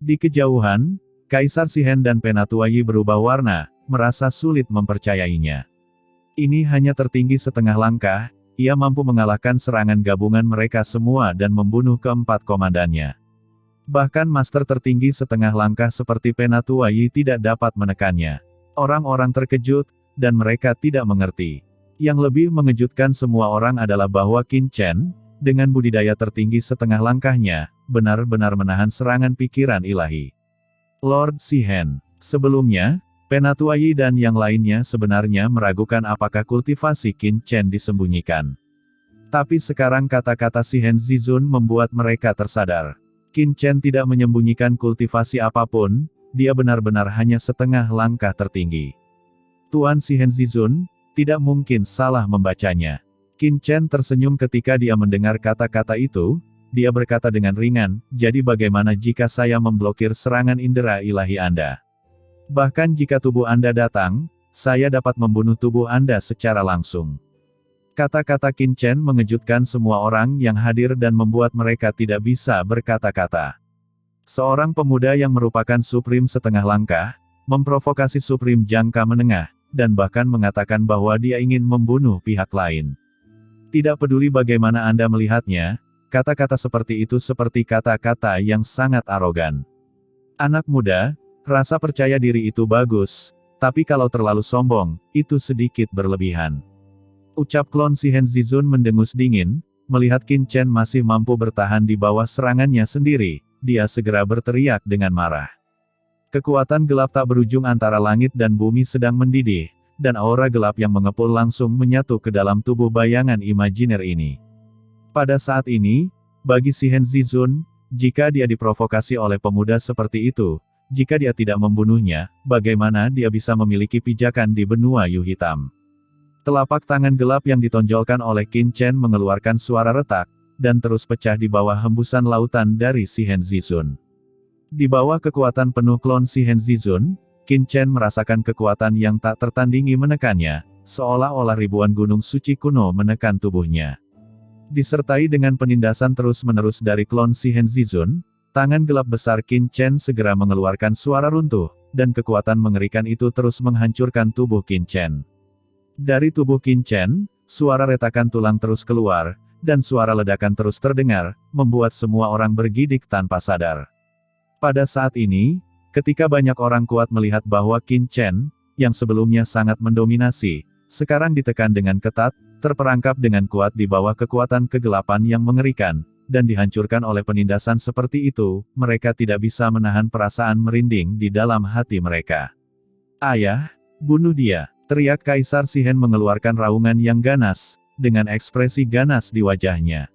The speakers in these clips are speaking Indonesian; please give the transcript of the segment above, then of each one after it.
Di kejauhan, Kaisar Shihen dan Penatua Yi berubah warna, merasa sulit mempercayainya. Ini hanya tertinggi setengah langkah, ia mampu mengalahkan serangan gabungan mereka semua dan membunuh keempat komandannya. Bahkan master tertinggi setengah langkah seperti Penatua Yi tidak dapat menekannya. Orang-orang terkejut, dan mereka tidak mengerti. Yang lebih mengejutkan semua orang adalah bahwa Qin Chen, dengan budidaya tertinggi setengah langkahnya, benar-benar menahan serangan pikiran ilahi. Lord Shihen. Sebelumnya, Penatua Yi dan yang lainnya sebenarnya meragukan apakah kultivasi Qin Chen disembunyikan. Tapi sekarang kata-kata Shihen Zizun membuat mereka tersadar. Qin Chen tidak menyembunyikan kultivasi apapun, dia benar-benar hanya setengah langkah tertinggi. Tuan Shihen Zizun, tidak mungkin salah membacanya. Qin Chen tersenyum ketika dia mendengar kata-kata itu, dia berkata dengan ringan, jadi bagaimana jika saya memblokir serangan indera ilahi Anda? Bahkan jika tubuh Anda datang, saya dapat membunuh tubuh Anda secara langsung. Kata-kata Qin Chen mengejutkan semua orang yang hadir dan membuat mereka tidak bisa berkata-kata. Seorang pemuda yang merupakan Supreme setengah langkah, memprovokasi Supreme jangka menengah, dan bahkan mengatakan bahwa dia ingin membunuh pihak lain. Tidak peduli bagaimana Anda melihatnya, kata-kata seperti itu seperti kata-kata yang sangat arogan. Anak muda, rasa percaya diri itu bagus, tapi kalau terlalu sombong, itu sedikit berlebihan. Ucap klon Shihen Zizun mendengus dingin, melihat Qin Chen masih mampu bertahan di bawah serangannya sendiri, dia segera berteriak dengan marah. Kekuatan gelap tak berujung antara langit dan bumi sedang mendidih, dan aura gelap yang mengepul langsung menyatu ke dalam tubuh bayangan imajiner ini. Pada saat ini, bagi Shihen Zizun, jika dia diprovokasi oleh pemuda seperti itu, jika dia tidak membunuhnya, bagaimana dia bisa memiliki pijakan di benua Yu hitam? Telapak tangan gelap yang ditonjolkan oleh Qin Chen mengeluarkan suara retak, dan terus pecah di bawah hembusan lautan dari Shihen Zizun. Di bawah kekuatan penuh klon Shihen Zizun, Qin Chen merasakan kekuatan yang tak tertandingi menekannya, seolah-olah ribuan gunung suci kuno menekan tubuhnya. Disertai dengan penindasan terus-menerus dari klon Shihen Zizun, tangan gelap besar Qin Chen segera mengeluarkan suara runtuh, dan kekuatan mengerikan itu terus menghancurkan tubuh Qin Chen. Dari tubuh Qin Chen, suara retakan tulang terus keluar, dan suara ledakan terus terdengar, membuat semua orang bergidik tanpa sadar. Pada saat ini, ketika banyak orang kuat melihat bahwa Qin Chen, yang sebelumnya sangat mendominasi, sekarang ditekan dengan ketat, terperangkap dengan kuat di bawah kekuatan kegelapan yang mengerikan, dan dihancurkan oleh penindasan seperti itu, mereka tidak bisa menahan perasaan merinding di dalam hati mereka. Ayah, bunuh dia, teriak Kaisar Shihen mengeluarkan raungan yang ganas, dengan ekspresi ganas di wajahnya.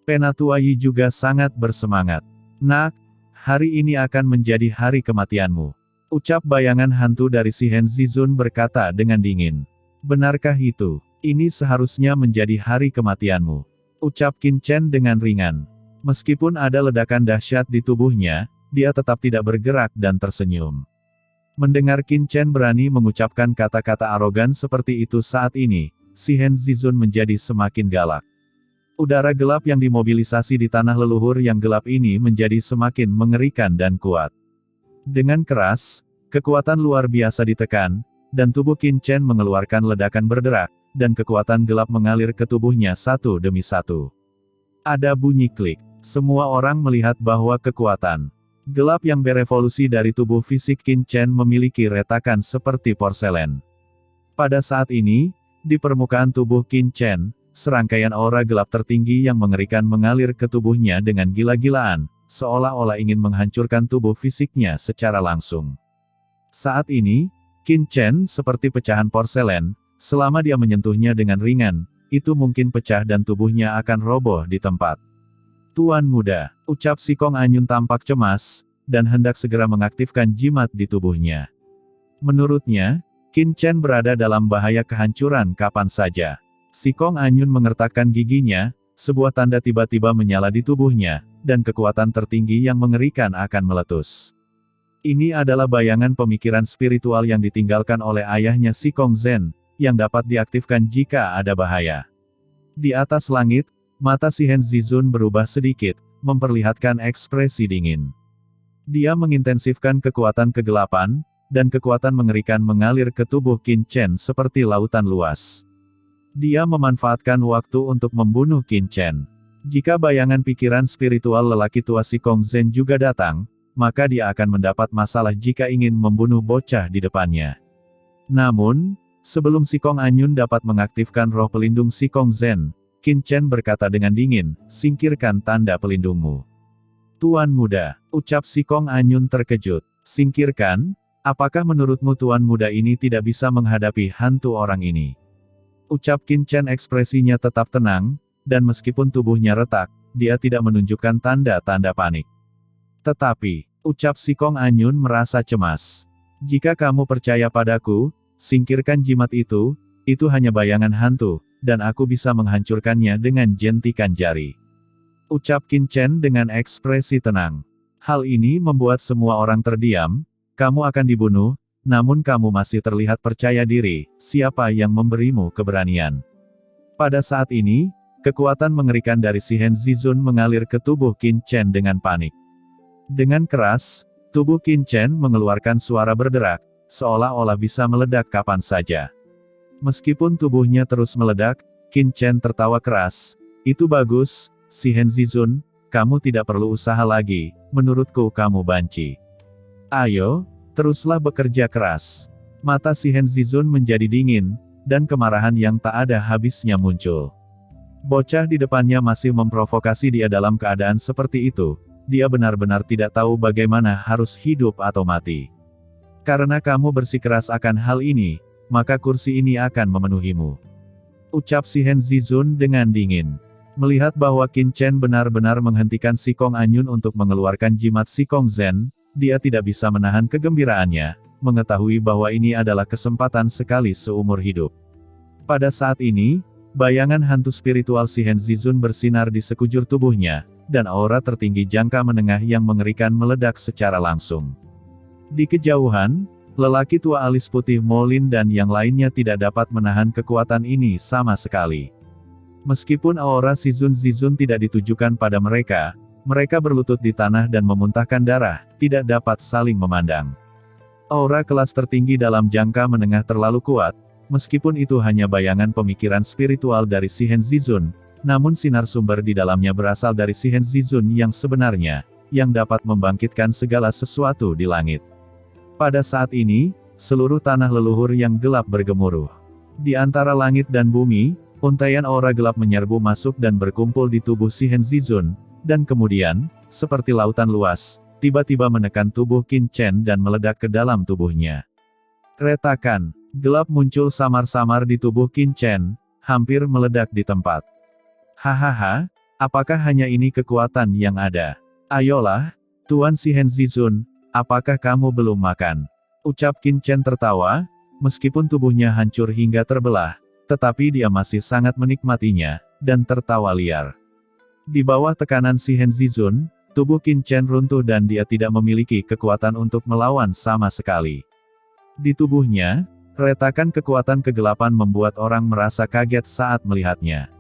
Penatua Yi juga sangat bersemangat. Nak, hari ini akan menjadi hari kematianmu. Ucap bayangan hantu dari Shihen Zizun berkata dengan dingin. Benarkah itu? Ini seharusnya menjadi hari kematianmu. Ucap Qin Chen dengan ringan. Meskipun ada ledakan dahsyat di tubuhnya, dia tetap tidak bergerak dan tersenyum. Mendengar Qin Chen berani mengucapkan kata-kata arogan seperti itu saat ini, Shihen Zizun menjadi semakin galak. Udara gelap yang dimobilisasi di tanah leluhur yang gelap ini menjadi semakin mengerikan dan kuat. Dengan keras, kekuatan luar biasa ditekan, dan tubuh Qin Chen mengeluarkan ledakan berderak, dan kekuatan gelap mengalir ke tubuhnya satu demi satu. Ada bunyi klik. Semua orang melihat bahwa kekuatan gelap yang berevolusi dari tubuh fisik Qin Chen memiliki retakan seperti porselen. Pada saat ini, di permukaan tubuh Qin Chen, serangkaian aura gelap tertinggi yang mengerikan mengalir ke tubuhnya dengan gila-gilaan, seolah-olah ingin menghancurkan tubuh fisiknya secara langsung. Saat ini, Qin Chen seperti pecahan porselen, selama dia menyentuhnya dengan ringan, itu mungkin pecah dan tubuhnya akan roboh di tempat. Tuan muda, ucap Si Kong Anyun tampak cemas, dan hendak segera mengaktifkan jimat di tubuhnya. Menurutnya, Qin Chen berada dalam bahaya kehancuran kapan saja. Si Kong Anyun mengertakkan giginya, sebuah tanda tiba-tiba menyala di tubuhnya, dan kekuatan tertinggi yang mengerikan akan meletus. Ini adalah bayangan pemikiran spiritual yang ditinggalkan oleh ayahnya Si Kong Zhen, yang dapat diaktifkan jika ada bahaya. Di atas langit, mata Shihen Zizun berubah sedikit, memperlihatkan ekspresi dingin. Dia mengintensifkan kekuatan kegelapan, dan kekuatan mengerikan mengalir ke tubuh Qin Chen seperti lautan luas. Dia memanfaatkan waktu untuk membunuh Qin Chen. Jika bayangan pikiran spiritual lelaki tua Si Kong Zhen juga datang, maka dia akan mendapat masalah jika ingin membunuh bocah di depannya. Namun, sebelum Si Kong Anyun dapat mengaktifkan roh pelindung Si Kong Zhen, Qin Chen berkata dengan dingin, "Singkirkan tanda pelindungmu." "Tuan muda," ucap Si Kong Anyun terkejut. "Singkirkan? Apakah menurutmu tuan muda ini tidak bisa menghadapi hantu orang ini?" Ucap Qin Chen ekspresinya tetap tenang, dan meskipun tubuhnya retak, dia tidak menunjukkan tanda-tanda panik. "Tetapi," ucap Si Kong Anyun merasa cemas. "Jika kamu percaya padaku, singkirkan jimat itu hanya bayangan hantu, dan aku bisa menghancurkannya dengan jentikan jari." Ucap Qin Chen dengan ekspresi tenang. "Hal ini membuat semua orang terdiam. Kamu akan dibunuh, namun kamu masih terlihat percaya diri. Siapa yang memberimu keberanian?" Pada saat ini, kekuatan mengerikan dari Si Hen Zizun mengalir ke tubuh Qin Chen dengan panik. Dengan keras, tubuh Qin Chen mengeluarkan suara berderak, seolah-olah bisa meledak kapan saja. Meskipun tubuhnya terus meledak, Qin Chen tertawa keras. "Itu bagus, Si Hen Zizun, kamu tidak perlu usaha lagi, menurutku kamu banci. Ayo, teruslah bekerja keras." Mata Si Hen Zizun menjadi dingin, dan kemarahan yang tak ada habisnya muncul. Bocah di depannya masih memprovokasi dia dalam keadaan seperti itu. Dia benar-benar tidak tahu bagaimana harus hidup atau mati. "Karena kamu bersikeras akan hal ini, maka kursi ini akan memenuhimu," ucap Si Hen Zizun dengan dingin. Melihat bahwa Qin Chen benar-benar menghentikan Si Kong Anyun untuk mengeluarkan jimat Si Kong Zhen, dia tidak bisa menahan kegembiraannya, mengetahui bahwa ini adalah kesempatan sekali seumur hidup. Pada saat ini, bayangan hantu spiritual Si Hen Zizun bersinar di sekujur tubuhnya, dan aura tertinggi jangka menengah yang mengerikan meledak secara langsung. Di kejauhan, lelaki tua alis putih Molin dan yang lainnya tidak dapat menahan kekuatan ini sama sekali. Meskipun aura Zizun tidak ditujukan pada mereka, mereka berlutut di tanah dan memuntahkan darah, tidak dapat saling memandang. Aura kelas tertinggi dalam jangka menengah terlalu kuat, meskipun itu hanya bayangan pemikiran spiritual dari Si Hen Zizun, namun sinar sumber di dalamnya berasal dari Si Hen Zizun yang sebenarnya, yang dapat membangkitkan segala sesuatu di langit. Pada saat ini, seluruh tanah leluhur yang gelap bergemuruh. Di antara langit dan bumi, untaian aura gelap menyerbu masuk dan berkumpul di tubuh Si Hen Zizun, dan kemudian, seperti lautan luas, tiba-tiba menekan tubuh Qin Chen dan meledak ke dalam tubuhnya. Retakan, gelap muncul samar-samar di tubuh Qin Chen, hampir meledak di tempat. "Hahaha, apakah hanya ini kekuatan yang ada? Ayolah, Tuan Si Hen Zizun, apakah kamu belum makan?" Ucap Qin Chen tertawa, meskipun tubuhnya hancur hingga terbelah, tetapi dia masih sangat menikmatinya, dan tertawa liar. Di bawah tekanan Si Hen Zizun, tubuh Qin Chen runtuh dan dia tidak memiliki kekuatan untuk melawan sama sekali. Di tubuhnya, retakan kekuatan kegelapan membuat orang merasa kaget saat melihatnya.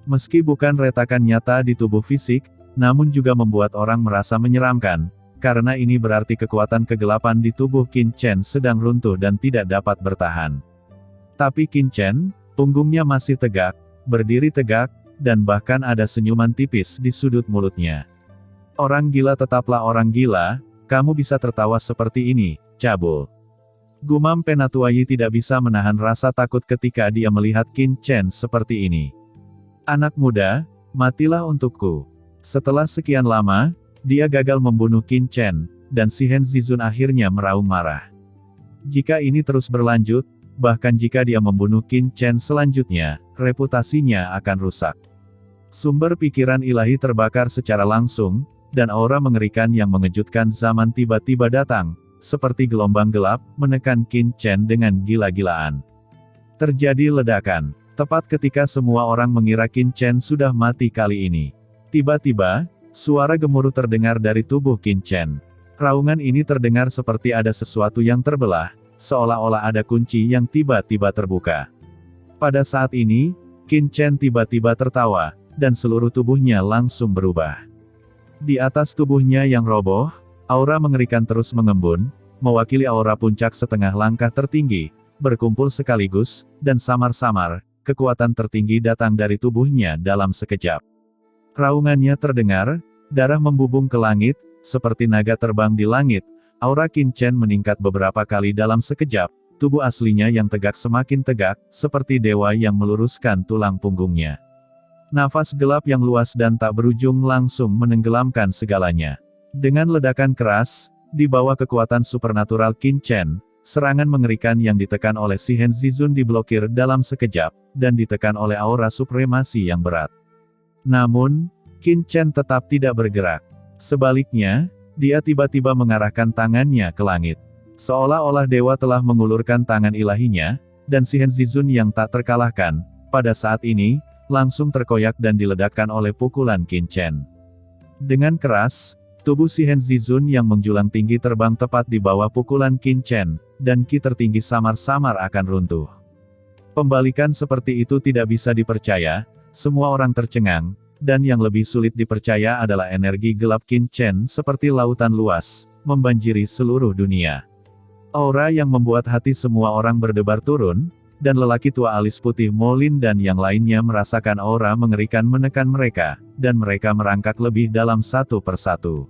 Meski bukan retakan nyata di tubuh fisik, namun juga membuat orang merasa menyeramkan, karena ini berarti kekuatan kegelapan di tubuh Qin Chen sedang runtuh dan tidak dapat bertahan. Tapi Qin Chen, punggungnya masih tegak, berdiri tegak, dan bahkan ada senyuman tipis di sudut mulutnya. "Orang gila tetaplah orang gila, kamu bisa tertawa seperti ini, cabul." Gumam Penatuayi tidak bisa menahan rasa takut ketika dia melihat Qin Chen seperti ini. "Anak muda, matilah untukku." Setelah sekian lama, dia gagal membunuh Qin Chen, dan Si Hen Zizun akhirnya meraung marah. Jika ini terus berlanjut, bahkan jika dia membunuh Qin Chen selanjutnya, reputasinya akan rusak. Sumber pikiran ilahi terbakar secara langsung, dan aura mengerikan yang mengejutkan zaman tiba-tiba datang, seperti gelombang gelap, menekan Qin Chen dengan gila-gilaan. Terjadi ledakan. Tepat ketika semua orang mengira Qin Chen sudah mati kali ini. Tiba-tiba, suara gemuruh terdengar dari tubuh Qin Chen. Raungan ini terdengar seperti ada sesuatu yang terbelah, seolah-olah ada kunci yang tiba-tiba terbuka. Pada saat ini, Qin Chen tiba-tiba tertawa, dan seluruh tubuhnya langsung berubah. Di atas tubuhnya yang roboh, Aura mengerikan terus mengembun, mewakili aura puncak setengah langkah tertinggi, berkumpul sekaligus, dan samar-samar, kekuatan tertinggi datang dari tubuhnya dalam sekejap. Raungannya terdengar, darah membubung ke langit, seperti naga terbang di langit, aura Qin Chen meningkat beberapa kali dalam sekejap, tubuh aslinya yang tegak semakin tegak, seperti dewa yang meluruskan tulang punggungnya. Nafas gelap yang luas dan tak berujung langsung menenggelamkan segalanya. Dengan ledakan keras, di bawah kekuatan supernatural Qin Chen, serangan mengerikan yang ditekan oleh Shihen Zizun diblokir dalam sekejap, dan ditekan oleh aura supremasi yang berat. Namun, Qin Chen tetap tidak bergerak. Sebaliknya, dia tiba-tiba mengarahkan tangannya ke langit. Seolah-olah dewa telah mengulurkan tangan ilahinya, dan Shihen Zizun yang tak terkalahkan, pada saat ini, langsung terkoyak dan diledakkan oleh pukulan Qin Chen. Dengan keras, tubuh Shihen Zizun yang menjulang tinggi terbang tepat di bawah pukulan Qin Chen, dan ki tertinggi samar-samar akan runtuh. Pembalikan seperti itu tidak bisa dipercaya, semua orang tercengang, dan yang lebih sulit dipercaya adalah energi gelap Qin Chen seperti lautan luas, membanjiri seluruh dunia. Aura yang membuat hati semua orang berdebar turun, dan lelaki tua alis putih Molin dan yang lainnya merasakan aura mengerikan menekan mereka, dan mereka merangkak lebih dalam satu persatu.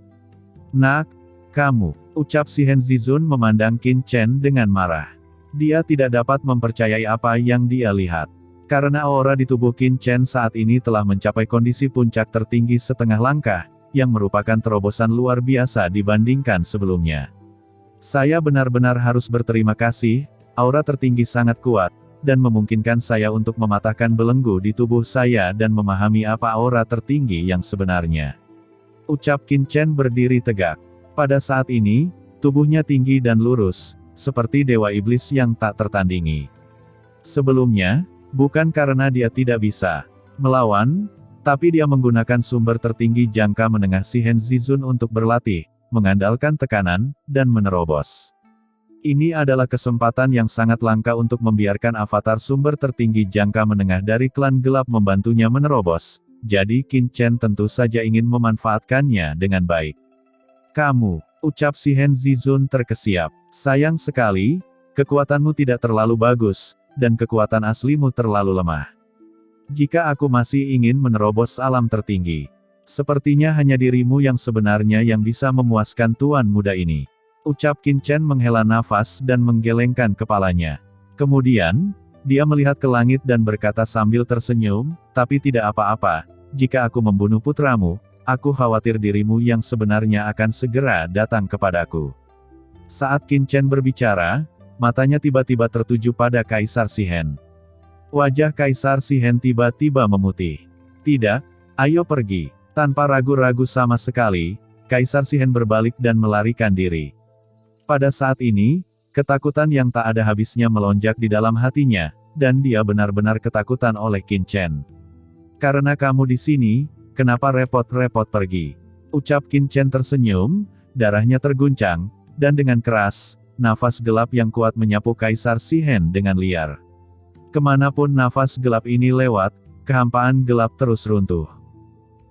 "Nak, kamu," ucap Shihen Zizun memandang Qin Chen dengan marah. Dia tidak dapat mempercayai apa yang dia lihat. Karena aura di tubuh Qin Chen saat ini telah mencapai kondisi puncak tertinggi setengah langkah, yang merupakan terobosan luar biasa dibandingkan sebelumnya. "Saya benar-benar harus berterima kasih, aura tertinggi sangat kuat, dan memungkinkan saya untuk mematahkan belenggu di tubuh saya dan memahami apa aura tertinggi yang sebenarnya," ucap Qin Chen berdiri tegak. Pada saat ini, tubuhnya tinggi dan lurus, seperti dewa iblis yang tak tertandingi. Sebelumnya, bukan karena dia tidak bisa melawan, tapi dia menggunakan sumber tertinggi jangka menengah Shihen Zizun untuk berlatih, mengandalkan tekanan, dan menerobos. Ini adalah kesempatan yang sangat langka untuk membiarkan avatar sumber tertinggi jangka menengah dari klan gelap membantunya menerobos, jadi Qin Chen tentu saja ingin memanfaatkannya dengan baik. "Kamu," ucap Shihen Zizun terkesiap, "sayang sekali, kekuatanmu tidak terlalu bagus, dan kekuatan aslimu terlalu lemah. Jika aku masih ingin menerobos alam tertinggi, sepertinya hanya dirimu yang sebenarnya yang bisa memuaskan tuan muda ini," ucap Qin Chen menghela nafas dan menggelengkan kepalanya. Kemudian, dia melihat ke langit dan berkata sambil tersenyum, "Tapi tidak apa-apa, jika aku membunuh putramu, aku khawatir dirimu yang sebenarnya akan segera datang kepadaku." Saat Qin Chen berbicara, matanya tiba-tiba tertuju pada Kaisar Shihen. Wajah Kaisar Shihen tiba-tiba memutih. "Tidak, ayo pergi." Tanpa ragu-ragu sama sekali, Kaisar Shihen berbalik dan melarikan diri. Pada saat ini, ketakutan yang tak ada habisnya melonjak di dalam hatinya, dan dia benar-benar ketakutan oleh Qin Chen. "Karena kamu di sini, kenapa repot-repot pergi?" ucap Qin Chen tersenyum, darahnya terguncang, dan dengan keras, nafas gelap yang kuat menyapu Kaisar Shihen dengan liar. Kemanapun nafas gelap ini lewat, kehampaan gelap terus runtuh.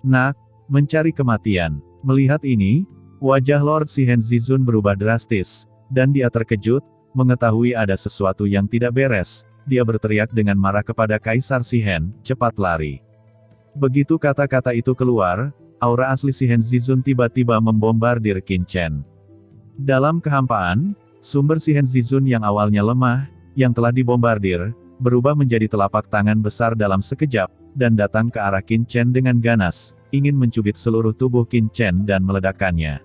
"Nak, mencari kematian." Melihat ini, wajah Lord Shihen Zizun berubah drastis, dan dia terkejut, mengetahui ada sesuatu yang tidak beres. Dia berteriak dengan marah kepada Kaisar Shihen, "Cepat lari." Begitu kata-kata itu keluar, aura asli Shihen Zizun tiba-tiba membombardir Qin Chen. Dalam kehampaan, sumber Shihen Zizun yang awalnya lemah, yang telah dibombardir, berubah menjadi telapak tangan besar dalam sekejap, dan datang ke arah Qin Chen dengan ganas, ingin mencubit seluruh tubuh Qin Chen dan meledakkannya.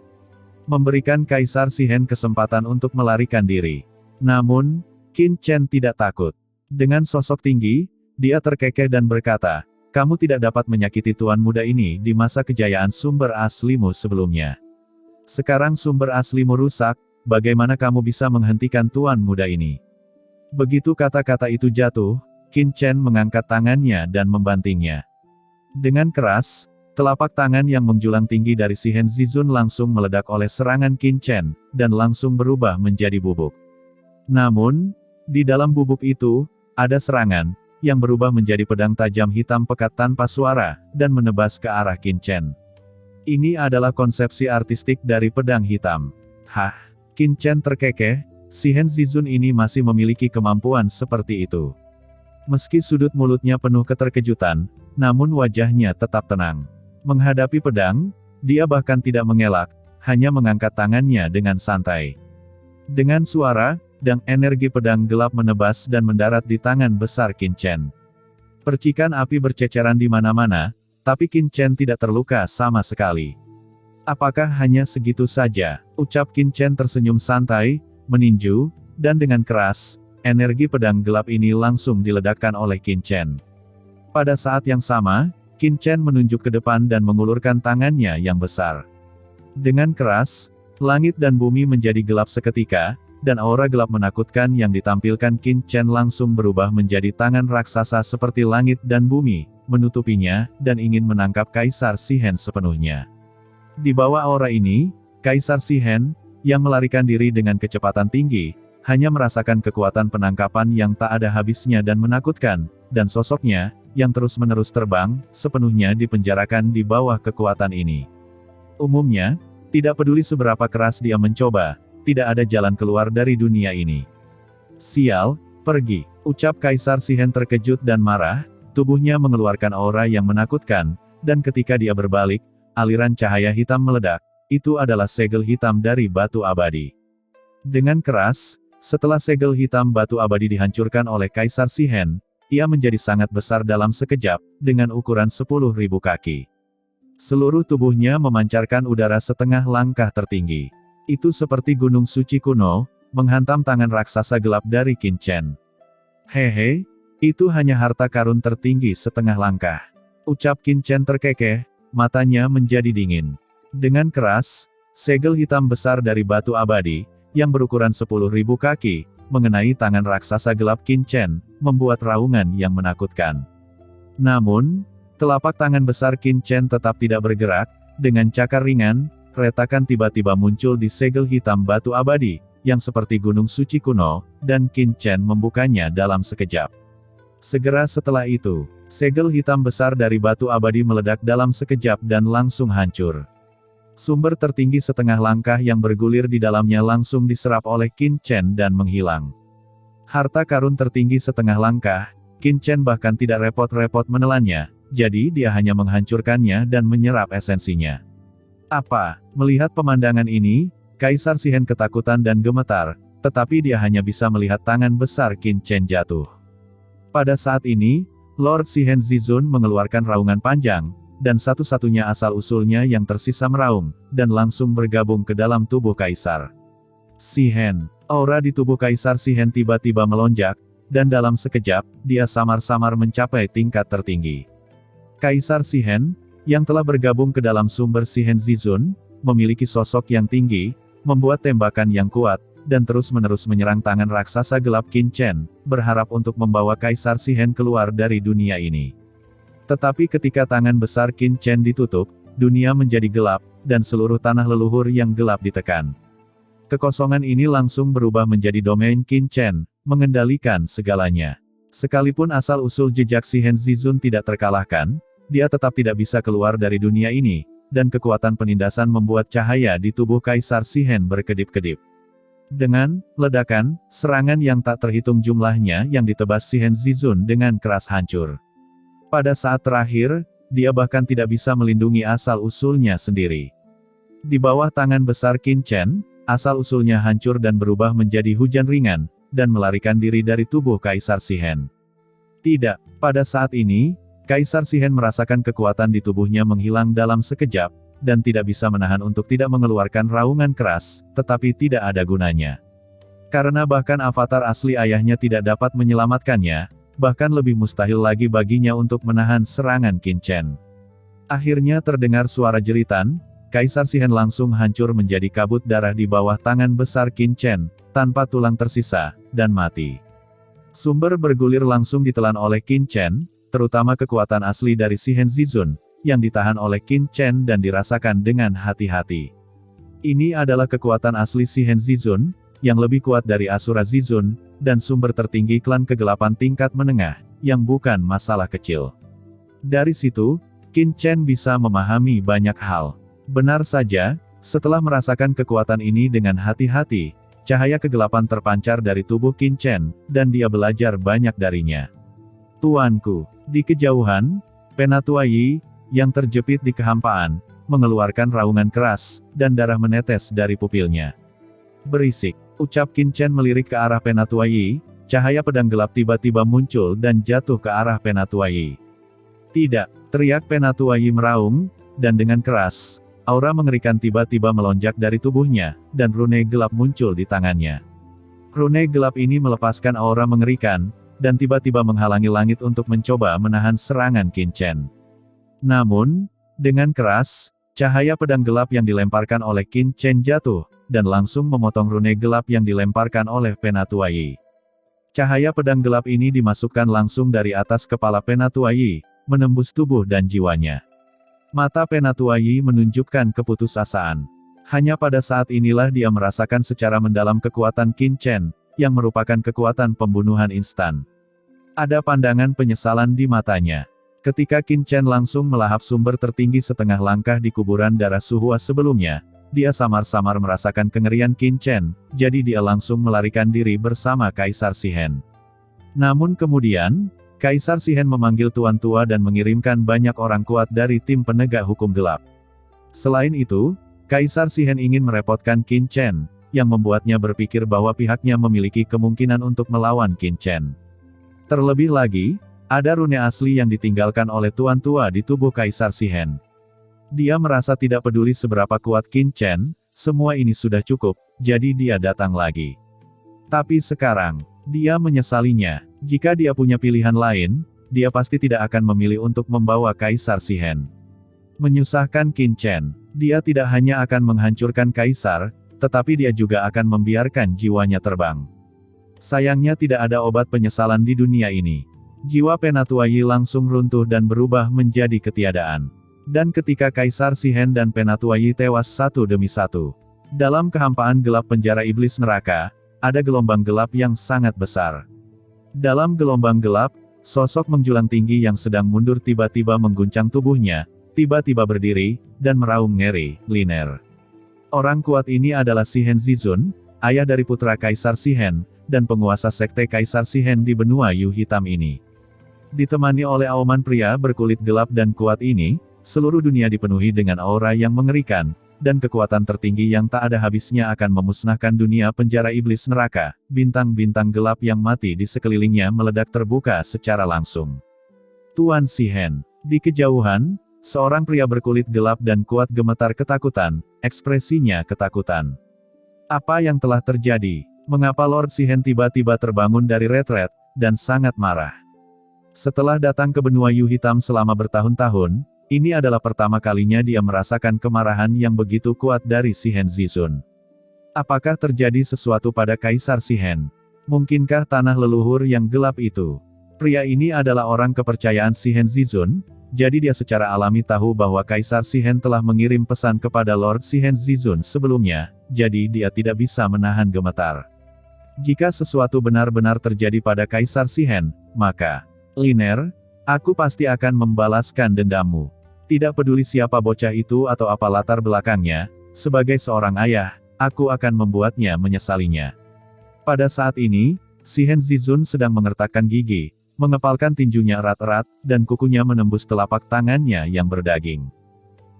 Memberikan Kaisar Shihen kesempatan untuk melarikan diri. Namun, Qin Chen tidak takut. Dengan sosok tinggi, dia terkekeh dan berkata, "Kamu tidak dapat menyakiti tuan muda ini di masa kejayaan sumber aslimu sebelumnya. Sekarang sumber aslimu rusak, bagaimana kamu bisa menghentikan tuan muda ini?" Begitu kata-kata itu jatuh, Qin Chen mengangkat tangannya dan membantingnya. Dengan keras, telapak tangan yang menjulang tinggi dari Shihen Zizun langsung meledak oleh serangan Qin Chen, dan langsung berubah menjadi bubuk. Namun, di dalam bubuk itu, ada serangan, yang berubah menjadi pedang tajam hitam pekat tanpa suara, dan menebas ke arah Qin Chen. Ini adalah konsepsi artistik dari pedang hitam. Hah? Qin Chen terkekeh, si Hen Zizun ini masih memiliki kemampuan seperti itu. Meski sudut mulutnya penuh keterkejutan, namun wajahnya tetap tenang. Menghadapi pedang, dia bahkan tidak mengelak, hanya mengangkat tangannya dengan santai. Dengan suara, dan energi pedang gelap menebas dan mendarat di tangan besar Qin Chen. Percikan api berceceran di mana-mana, tapi Qin Chen tidak terluka sama sekali. Apakah hanya segitu saja? Ucap Qin Chen tersenyum santai, meninju, dan dengan keras, energi pedang gelap ini langsung diledakkan oleh Qin Chen. Pada saat yang sama, Qin Chen menunjuk ke depan dan mengulurkan tangannya yang besar. Dengan keras, langit dan bumi menjadi gelap seketika, dan aura gelap menakutkan yang ditampilkan Qin Chen langsung berubah menjadi tangan raksasa seperti langit dan bumi, menutupinya, dan ingin menangkap Kaisar Si Hen sepenuhnya. Di bawah aura ini, Kaisar Si Hen, yang melarikan diri dengan kecepatan tinggi, hanya merasakan kekuatan penangkapan yang tak ada habisnya dan menakutkan, dan sosoknya, yang terus-menerus terbang, sepenuhnya dipenjarakan di bawah kekuatan ini. Umumnya, tidak peduli seberapa keras dia mencoba, tidak ada jalan keluar dari dunia ini. Sial, pergi, ucap Kaisar Si Hen terkejut dan marah, tubuhnya mengeluarkan aura yang menakutkan, dan ketika dia berbalik, aliran cahaya hitam meledak, itu adalah segel hitam dari batu abadi. Dengan keras, setelah segel hitam batu abadi dihancurkan oleh Kaisar Si Hen, ia menjadi sangat besar dalam sekejap, dengan ukuran 10.000 kaki. Seluruh tubuhnya memancarkan udara setengah langkah tertinggi. Itu seperti gunung suci kuno, menghantam tangan raksasa gelap dari Qin Chen. Hehe, itu hanya harta karun tertinggi setengah langkah. Ucap Qin Chen terkekeh, matanya menjadi dingin. Dengan keras, segel hitam besar dari batu abadi, yang berukuran 10.000 kaki, mengenai tangan raksasa gelap Qin Chen, membuat raungan yang menakutkan. Namun, telapak tangan besar Qin Chen tetap tidak bergerak, dengan cakar ringan, retakan tiba-tiba muncul di segel hitam batu abadi, yang seperti gunung suci kuno, dan Qin Chen membukanya dalam sekejap. Segera setelah itu, segel hitam besar dari batu abadi meledak dalam sekejap dan langsung hancur. Sumber tertinggi setengah langkah yang bergulir di dalamnya langsung diserap oleh Qin Chen dan menghilang. Harta karun tertinggi setengah langkah, Qin Chen bahkan tidak repot-repot menelannya, jadi dia hanya menghancurkannya dan menyerap esensinya. Apa? Melihat pemandangan ini, Kaisar Si Hen ketakutan dan gemetar, tetapi dia hanya bisa melihat tangan besar Qin Chen jatuh. Pada saat ini, Lord Si Hen Zizun mengeluarkan raungan panjang, dan satu-satunya asal-usulnya yang tersisa meraung, dan langsung bergabung ke dalam tubuh Kaisar Si Hen. Aura di tubuh Kaisar Si Hen tiba-tiba melonjak, dan dalam sekejap, dia samar-samar mencapai tingkat tertinggi. Kaisar Si Hen, yang telah bergabung ke dalam sumber Si Hen Zizun, memiliki sosok yang tinggi, membuat tembakan yang kuat, dan terus-menerus menyerang tangan raksasa gelap Qin Chen, berharap untuk membawa Kaisar Si Hen keluar dari dunia ini. Tetapi ketika tangan besar Qin Chen ditutup, dunia menjadi gelap, dan seluruh tanah leluhur yang gelap ditekan. Kekosongan ini langsung berubah menjadi domain Qin Chen, mengendalikan segalanya. Sekalipun asal-usul jejak Si Hen Zizun tidak terkalahkan, dia tetap tidak bisa keluar dari dunia ini, dan kekuatan penindasan membuat cahaya di tubuh Kaisar Si Hen berkedip-kedip. Dengan ledakan, serangan yang tak terhitung jumlahnya yang ditebas Si Hen Zizun dengan keras hancur. Pada saat terakhir, dia bahkan tidak bisa melindungi asal-usulnya sendiri. Di bawah tangan besar Qin Chen, asal-usulnya hancur dan berubah menjadi hujan ringan, dan melarikan diri dari tubuh Kaisar Si Hen. Tidak, pada saat ini, Kaisar Si Hen merasakan kekuatan di tubuhnya menghilang dalam sekejap, dan tidak bisa menahan untuk tidak mengeluarkan raungan keras, tetapi tidak ada gunanya. Karena bahkan avatar asli ayahnya tidak dapat menyelamatkannya, bahkan lebih mustahil lagi baginya untuk menahan serangan Qin Chen. Akhirnya terdengar suara jeritan, Kaisar Si Hen langsung hancur menjadi kabut darah di bawah tangan besar Qin Chen, tanpa tulang tersisa, dan mati. Sumber bergulir langsung ditelan oleh Qin Chen, terutama kekuatan asli dari Si Hen Zizun, yang ditahan oleh Qin Chen dan dirasakan dengan hati-hati. Ini adalah kekuatan asli Si Hen Zizun, yang lebih kuat dari Asura Zizun, dan sumber tertinggi klan kegelapan tingkat menengah, yang bukan masalah kecil. Dari situ, Qin Chen bisa memahami banyak hal. Benar saja, setelah merasakan kekuatan ini dengan hati-hati, cahaya kegelapan terpancar dari tubuh Qin Chen, dan dia belajar banyak darinya. Tuanku, di kejauhan, Penatua Yi, yang terjepit di kehampaan, mengeluarkan raungan keras, dan darah menetes dari pupilnya. Berisik, ucap Qin Chen melirik ke arah Penatua Yi, cahaya pedang gelap tiba-tiba muncul dan jatuh ke arah Penatua Yi. Tidak, teriak Penatua Yi meraung, dan dengan keras, aura mengerikan tiba-tiba melonjak dari tubuhnya, dan rune gelap muncul di tangannya. Rune gelap ini melepaskan aura mengerikan, dan tiba-tiba menghalangi langit untuk mencoba menahan serangan Qin Chen. Namun, dengan keras, cahaya pedang gelap yang dilemparkan oleh Qin Chen jatuh, dan langsung memotong rune gelap yang dilemparkan oleh Penatua Yi. Cahaya pedang gelap ini dimasukkan langsung dari atas kepala Penatua Yi, menembus tubuh dan jiwanya. Mata Penatua Yi menunjukkan keputusasaan. Hanya pada saat inilah dia merasakan secara mendalam kekuatan Qin Chen, yang merupakan kekuatan pembunuhan instan. Ada pandangan penyesalan di matanya. Ketika Qin Chen langsung melahap sumber tertinggi setengah langkah di kuburan darah Suhua sebelumnya, dia samar-samar merasakan kengerian Qin Chen, jadi dia langsung melarikan diri bersama Kaisar Shihen. Namun kemudian, Kaisar Shihen memanggil Tuan Tua dan mengirimkan banyak orang kuat dari tim penegak hukum gelap. Selain itu, Kaisar Shihen ingin merepotkan Qin Chen, yang membuatnya berpikir bahwa pihaknya memiliki kemungkinan untuk melawan Qin Chen. Terlebih lagi, ada rune asli yang ditinggalkan oleh Tuan Tua di tubuh Kaisar Shihen. Dia merasa tidak peduli seberapa kuat Qin Chen, semua ini sudah cukup, jadi dia datang lagi. Tapi sekarang, dia menyesalinya. Jika dia punya pilihan lain, dia pasti tidak akan memilih untuk membawa Kaisar Shihen. Menyusahkan Qin Chen, dia tidak hanya akan menghancurkan Kaisar, tetapi dia juga akan membiarkan jiwanya terbang. Sayangnya tidak ada obat penyesalan di dunia ini. Jiwa Penatua Yi langsung runtuh dan berubah menjadi ketiadaan. Dan ketika Kaisar Shihen dan Penatua Yi tewas satu demi satu, dalam kehampaan gelap penjara iblis neraka, ada gelombang gelap yang sangat besar. Dalam gelombang gelap, sosok menjulang tinggi yang sedang mundur tiba-tiba mengguncang tubuhnya, tiba-tiba berdiri, dan meraung ngeri, "Liner." Orang kuat ini adalah Shihen Zizun, ayah dari putra Kaisar Shihen, dan penguasa sekte Kaisar Shihen di benua Yu Hitam ini. Ditemani oleh auman pria berkulit gelap dan kuat ini, seluruh dunia dipenuhi dengan aura yang mengerikan, dan kekuatan tertinggi yang tak ada habisnya akan memusnahkan dunia penjara iblis neraka. Bintang-bintang gelap yang mati di sekelilingnya meledak terbuka secara langsung. Tuan Shihen, di kejauhan, seorang pria berkulit gelap dan kuat gemetar ketakutan, ekspresinya ketakutan. Apa yang telah terjadi? Mengapa Lord Shihen tiba-tiba terbangun dari retret, dan sangat marah? Setelah datang ke benua Yu Hitam selama bertahun-tahun, ini adalah pertama kalinya dia merasakan kemarahan yang begitu kuat dari Shihen Zizun. Apakah terjadi sesuatu pada Kaisar Shihen? Mungkinkah tanah leluhur yang gelap itu? Pria ini adalah orang kepercayaan Shihen Zizun, jadi dia secara alami tahu bahwa Kaisar Shihen telah mengirim pesan kepada Lord Shihen Zizun sebelumnya, jadi dia tidak bisa menahan gemetar. Jika sesuatu benar-benar terjadi pada Kaisar Shihen, maka, Liner, aku pasti akan membalaskan dendammu. Tidak peduli siapa bocah itu atau apa latar belakangnya, sebagai seorang ayah, aku akan membuatnya menyesalinya. Pada saat ini, Shihen Zizun sedang mengertakkan gigi, mengepalkan tinjunya erat-erat, dan kukunya menembus telapak tangannya yang berdaging.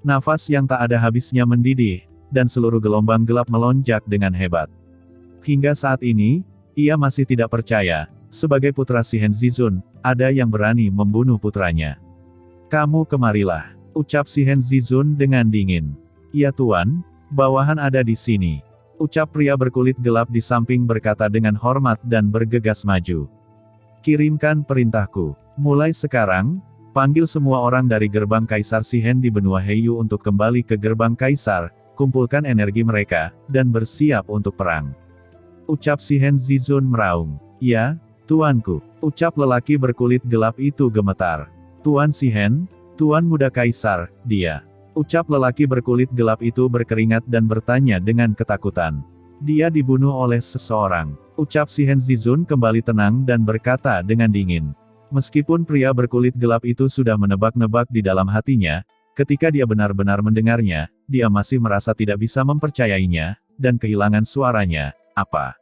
Nafas yang tak ada habisnya mendidih, dan seluruh gelombang gelap melonjak dengan hebat. Hingga saat ini, ia masih tidak percaya, sebagai putra Shihen Zizun, ada yang berani membunuh putranya. "Kamu kemarilah," ucap Shihen Zizun dengan dingin. "Ya Tuan, bawahan ada di sini," ucap pria berkulit gelap di samping berkata dengan hormat dan bergegas maju. "Kirimkan perintahku. Mulai sekarang, panggil semua orang dari gerbang Kaisar Shihen di benua Heiyu untuk kembali ke gerbang Kaisar, kumpulkan energi mereka, dan bersiap untuk perang," ucap Shihen Zizun meraung. "Ya, Tuanku," ucap lelaki berkulit gelap itu gemetar. "Tuan Shihen, Tuan muda Kaisar, dia," ucap lelaki berkulit gelap itu berkeringat dan bertanya dengan ketakutan. "Dia dibunuh oleh seseorang," ucap Shihen Zizun kembali tenang dan berkata dengan dingin. Meskipun pria berkulit gelap itu sudah menebak-nebak di dalam hatinya, Ketika dia benar-benar mendengarnya, dia masih merasa tidak bisa mempercayainya, dan kehilangan suaranya. Apa?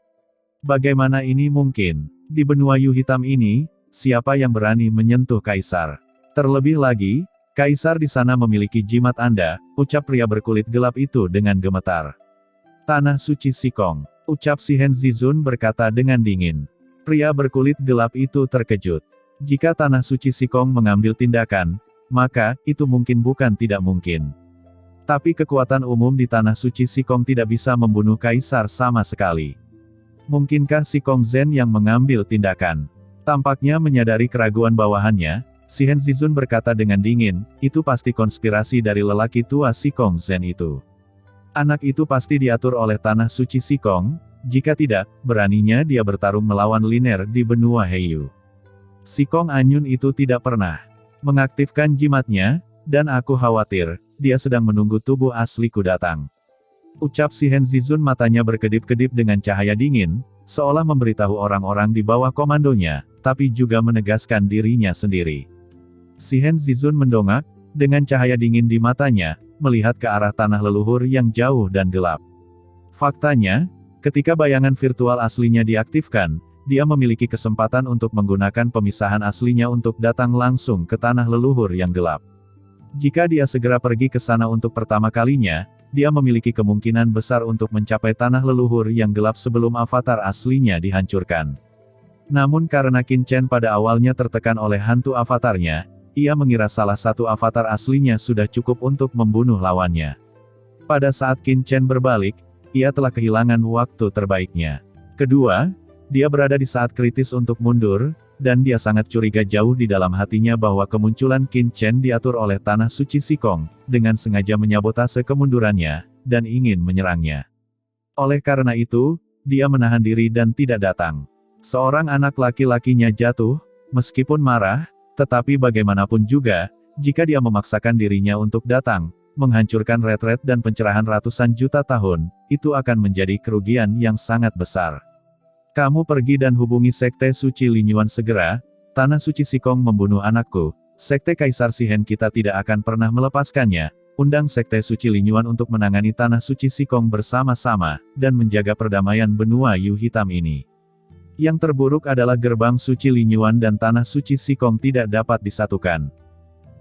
Bagaimana ini mungkin? Di benua Yu hitam ini, siapa yang berani menyentuh Kaisar? Terlebih lagi, Kaisar di sana memiliki jimat Anda, ucap pria berkulit gelap itu dengan gemetar. Tanah suci Sikong, ucap si Hen Zizun berkata dengan dingin. Pria berkulit gelap itu terkejut. Jika tanah suci Sikong mengambil tindakan, maka, itu mungkin bukan tidak mungkin. Tapi kekuatan umum di tanah suci Sikong tidak bisa membunuh Kaisar sama sekali. Mungkinkah Sikong Zen yang mengambil tindakan? Tampaknya menyadari keraguan bawahannya, si Hen Zizun berkata dengan dingin, itu pasti konspirasi dari lelaki tua Sikong Zen itu. Anak itu pasti diatur oleh tanah suci Sikong, jika tidak, beraninya dia bertarung melawan Liner di benua Heiyu. Sikong Anyun itu tidak pernah mengaktifkan jimatnya, dan aku khawatir, dia sedang menunggu tubuh asliku datang. Ucap si Hen Zizun matanya berkedip-kedip dengan cahaya dingin, seolah memberitahu orang-orang di bawah komandonya, tapi juga menegaskan dirinya sendiri. Si Hen Zizun mendongak, dengan cahaya dingin di matanya, melihat ke arah tanah leluhur yang jauh dan gelap. Faktanya, ketika bayangan virtual aslinya diaktifkan, dia memiliki kesempatan untuk menggunakan pemisahan aslinya untuk datang langsung ke tanah leluhur yang gelap. Jika dia segera pergi ke sana untuk pertama kalinya, dia memiliki kemungkinan besar untuk mencapai tanah leluhur yang gelap sebelum avatar aslinya dihancurkan. Namun karena Qin Chen pada awalnya tertekan oleh hantu avatarnya, ia mengira salah satu avatar aslinya sudah cukup untuk membunuh lawannya. Pada saat Qin Chen berbalik, ia telah kehilangan waktu terbaiknya. Kedua, dia berada di saat kritis untuk mundur, dan dia sangat curiga jauh di dalam hatinya bahwa kemunculan Qin Chen diatur oleh tanah suci Sikong, dengan sengaja menyabotase kemundurannya, dan ingin menyerangnya. Oleh karena itu, dia menahan diri dan tidak datang. Seorang anak laki-lakinya jatuh, meskipun marah, tetapi bagaimanapun juga, jika dia memaksakan dirinya untuk datang, menghancurkan retret dan pencerahan ratusan juta tahun, itu akan menjadi kerugian yang sangat besar. Kamu pergi dan hubungi Sekte Suci Linyuan segera, Tanah Suci Sikong membunuh anakku, Sekte Kaisar Sihen kita tidak akan pernah melepaskannya, undang Sekte Suci Linyuan untuk menangani Tanah Suci Sikong bersama-sama, dan menjaga perdamaian benua Yu hitam ini. Yang terburuk adalah gerbang Suci Linyuan dan Tanah Suci Sikong tidak dapat disatukan.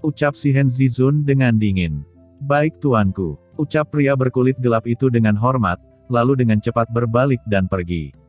Ucap si Hen Zizun dengan dingin. Baik tuanku, ucap pria berkulit gelap itu dengan hormat, lalu dengan cepat berbalik dan pergi.